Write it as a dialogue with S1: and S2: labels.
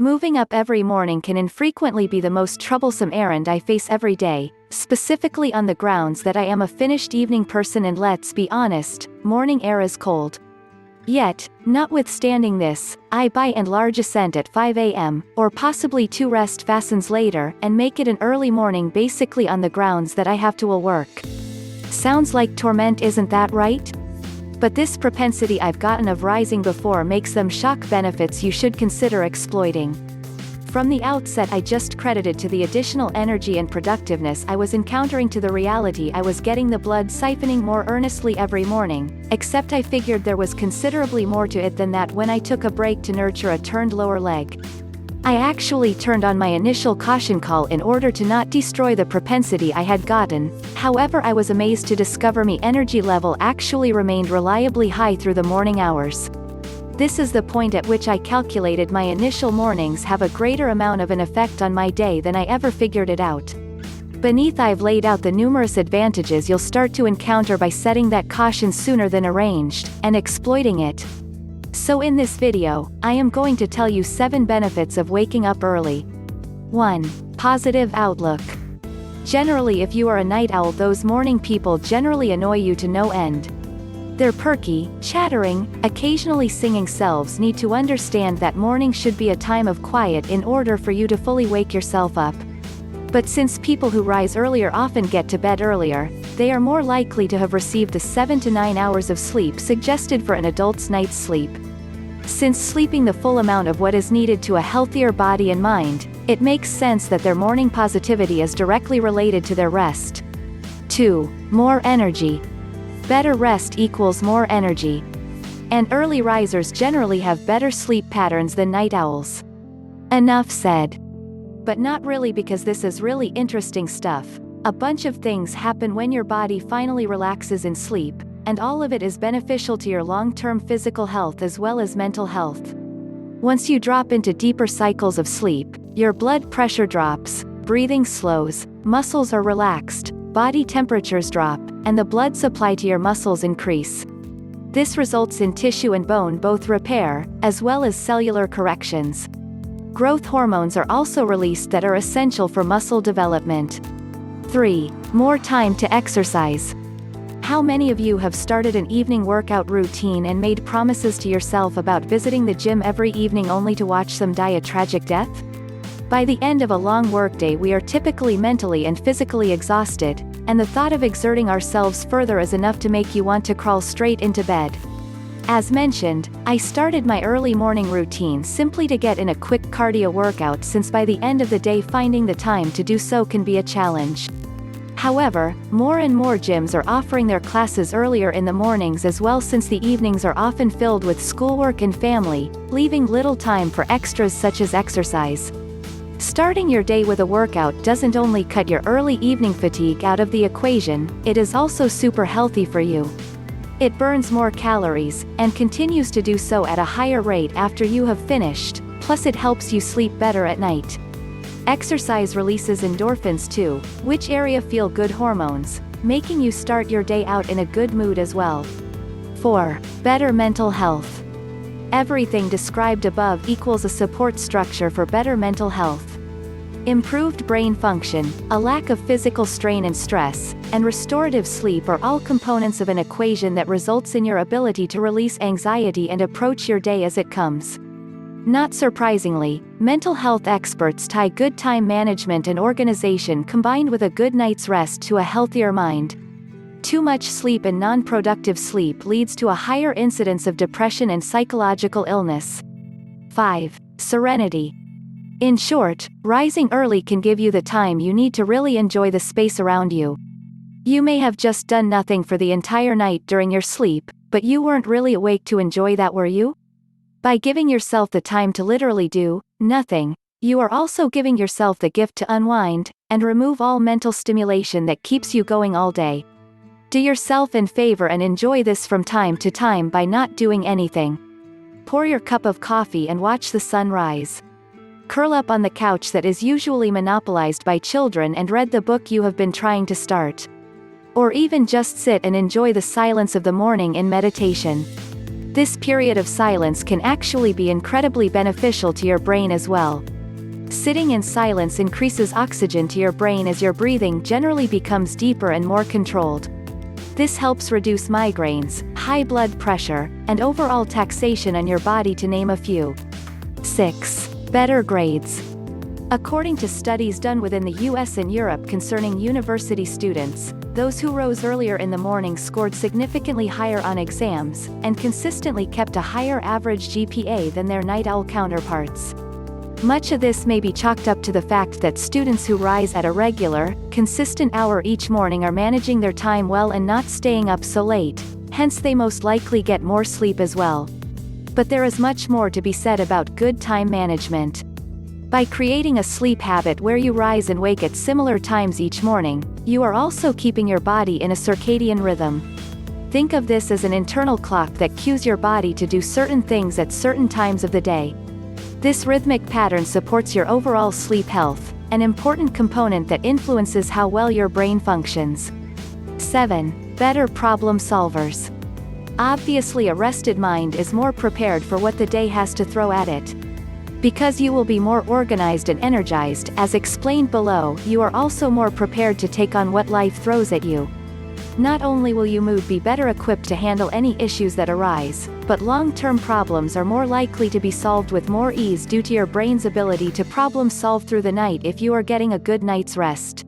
S1: Moving up every morning can infrequently be the most troublesome errand I face every day, specifically on the grounds that I am a finished evening person and let's be honest, morning air is cold. Yet, notwithstanding this, I by and large ascend at 5 a.m., or possibly 2 rest fastens later, and make it an early morning basically on the grounds that I have to work. Sounds like torment, isn't that right? But this propensity I've gotten of rising before makes them shock benefits you should consider exploiting. From the outset I just credited to the additional energy and productiveness I was encountering to the reality I was getting the blood siphoning more earnestly every morning, except I figured there was considerably more to it than that when I took a break to nurture a turned lower leg. I actually turned on my initial caution call in order to not destroy the propensity I had gotten, however I was amazed to discover my energy level actually remained reliably high through the morning hours. This is the point at which I calculated my initial mornings have a greater amount of an effect on my day than I ever figured it out. Beneath I've laid out the numerous advantages you'll start to encounter by setting that caution sooner than arranged, and exploiting it. So in this video, I am going to tell you 7 benefits of waking up early. 1. Positive outlook. Generally if you are a night owl, those morning people generally annoy you to no end. Their perky, chattering, occasionally singing selves need to understand that morning should be a time of quiet in order for you to fully wake yourself up. But since people who rise earlier often get to bed earlier, they are more likely to have received the 7 to 9 hours of sleep suggested for an adult's night's sleep. Since sleeping the full amount of what is needed to a healthier body and mind, it makes sense that their morning positivity is directly related to their rest. 2. More energy. Better rest equals more energy. And early risers generally have better sleep patterns than night owls. Enough said. But not really, because this is really interesting stuff. A bunch of things happen when your body finally relaxes in sleep, and all of it is beneficial to your long-term physical health as well as mental health. Once you drop into deeper cycles of sleep, your blood pressure drops, breathing slows, muscles are relaxed, body temperatures drop, and the blood supply to your muscles increase. This results in tissue and bone both repair, as well as cellular corrections. Growth hormones are also released that are essential for muscle development. 3. More time to exercise. How many of you have started an evening workout routine and made promises to yourself about visiting the gym every evening only to watch them die a tragic death? By the end of a long workday we are typically mentally and physically exhausted, and the thought of exerting ourselves further is enough to make you want to crawl straight into bed. As mentioned, I started my early morning routine simply to get in a quick cardio workout, since by the end of the day finding the time to do so can be a challenge. However, more and more gyms are offering their classes earlier in the mornings as well, since the evenings are often filled with schoolwork and family, leaving little time for extras such as exercise. Starting your day with a workout doesn't only cut your early evening fatigue out of the equation, it is also super healthy for you. It burns more calories, and continues to do so at a higher rate after you have finished, plus it helps you sleep better at night. Exercise releases endorphins too, which area feel-good hormones, making you start your day out in a good mood as well. 4. Better mental health. Everything described above equals a support structure for better mental health. Improved brain function, a lack of physical strain and stress, and restorative sleep are all components of an equation that results in your ability to release anxiety and approach your day as it comes. Not surprisingly, mental health experts tie good time management and organization combined with a good night's rest to a healthier mind. Too much sleep and non-productive sleep leads to a higher incidence of depression and psychological illness. 5. Serenity. In short, rising early can give you the time you need to really enjoy the space around you. You may have just done nothing for the entire night during your sleep, but you weren't really awake to enjoy that, were you? By giving yourself the time to literally do nothing, you are also giving yourself the gift to unwind, and remove all mental stimulation that keeps you going all day. Do yourself a favor and enjoy this from time to time by not doing anything. Pour your cup of coffee and watch the sun rise. Curl up on the couch that is usually monopolized by children and read the book you have been trying to start. Or even just sit and enjoy the silence of the morning in meditation. This period of silence can actually be incredibly beneficial to your brain as well. Sitting in silence increases oxygen to your brain as your breathing generally becomes deeper and more controlled. This helps reduce migraines, high blood pressure, and overall taxation on your body, to name a few. 6. Better grades. According to studies done within the US and Europe concerning university students, those who rose earlier in the morning scored significantly higher on exams, and consistently kept a higher average GPA than their night owl counterparts. Much of this may be chalked up to the fact that students who rise at a regular, consistent hour each morning are managing their time well and not staying up so late, hence they most likely get more sleep as well. But there is much more to be said about good time management. By creating a sleep habit where you rise and wake at similar times each morning, you are also keeping your body in a circadian rhythm. Think of this as an internal clock that cues your body to do certain things at certain times of the day. This rhythmic pattern supports your overall sleep health, an important component that influences how well your brain functions. 7. Better problem solvers. Obviously, a rested mind is more prepared for what the day has to throw at it. Because you will be more organized and energized, as explained below, you are also more prepared to take on what life throws at you. Not only will you be better equipped to handle any issues that arise, but long-term problems are more likely to be solved with more ease due to your brain's ability to problem solve through the night if you are getting a good night's rest.